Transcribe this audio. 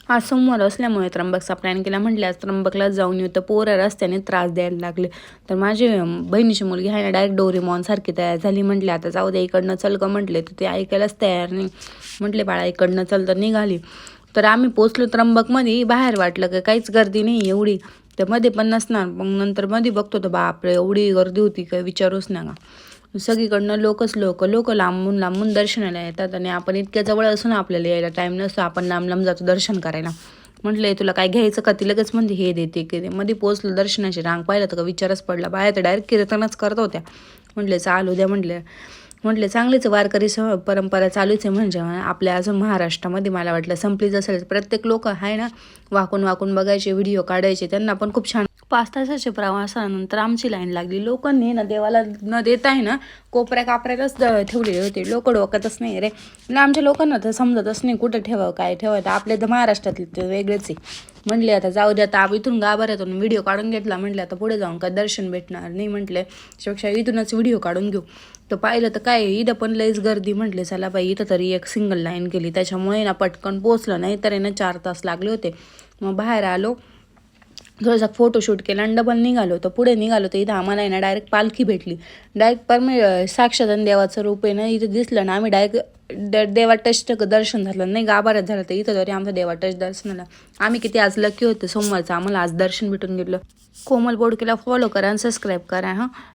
आज सोमवार असल्यामुळे त्र्यंबकचा प्लॅन केला. म्हटले आज त्र्यंबकला जाऊन येऊ, तर पोरं रस्त्याने त्रास द्यायला लागले. तर माझी बहिणीची मुलगी आहे ना, डायरेक्ट डोरेमॉनसारखी तयार झाली. म्हटले आता जाऊ दे, इकडनं चल गं म्हटले, तर ते ऐकायलाच तयार नाही. म्हटले बाळा इकडनं चल, तर निघाली. तर आम्ही पोचलो त्र्यंबकमध्ये. बाहेर वाटलं की काहीच गर्दी नाही एवढी, तर मध्ये पण नसणार. मग नंतर मध्ये बघतो तर बापरे, एवढी गर्दी होती काय विचारूच नका. सगळीकडनं लोक लांबून लांबून दर्शनाला येतात. आणि आपण इतक्या जवळ असून आपल्याला यायला टाईम नसतो, आपण लांब लांब जातो दर्शन करायला. म्हटलं तुला काय घ्यायचं का, ती लगेच म्हणते हे देते की ते. मध्ये पोचलं, दर्शनाची रांग पाहिलं तर का विचारच पडला. बाया तर डायरेक्ट कीर्तनच करत होत्या. म्हटले चालू द्या म्हटले चांगलीच वारकरी परंपरा चालूच आहे. म्हणजे आपल्या अजून महाराष्ट्रामध्ये मला वाटलं संपलीच असेल. प्रत्येक लोक आहे ना, वाकून वाकून बघायचे, व्हिडिओ काढायचे. त्यांना पण खूप छान. 5 तासाच्या प्रवासानंतर आमची लाईन लागली. लोकांनी ना देवाला न देता आहे ना, कोपऱ्या कापऱ्यालाच ठेवलेले होते. लोक डोक्यातच नाही रे. म्हणजे आमच्या लोकांना तर समजतच नाही कुठं ठेवावं काय ठेवायचं. आपल्या तर महाराष्ट्रातले ते वेगळेच आहे. म्हटले आता जाऊ द्या, आता इथून गाभाऱ्यातून व्हिडिओ काढून घेतला. म्हटलं आता पुढे जाऊन काय दर्शन भेटणार नाही. म्हटले त्यापेक्षा इथूनच व्हिडिओ काढून घेऊ. तर पाहिलं तर काय, इथं पण लईच गर्दी. म्हटले चला बाई, इथं तरी एक सिंगल लाईन केली, त्याच्यामुळे ना पटकन पोचलं. नाही तर ना 4 तास लागले होते. मग बाहेर आलो, थोडासा फोटोशूट केला आणि डबल निघालो. तर पुढे निघालो तर इथं आम्हाला आहे ना डायरेक्ट पालखी भेटली. डायरेक्ट साक्षात देवाचं रूप आहे ना इथं दिसलं ना. आम्ही डायरेक्ट देवा टच दर्शन झालं नाही, गाभाऱ्यात झालं. तर इथं तरी आमचं देवा टच दर्शनाला. आम्ही किती आज लकी होतो, सोमवारचं आम्हाला आज दर्शन भेटून गेलं. कोमल बोडकेला फॉलो करा आणि सबस्क्राईब करा हां.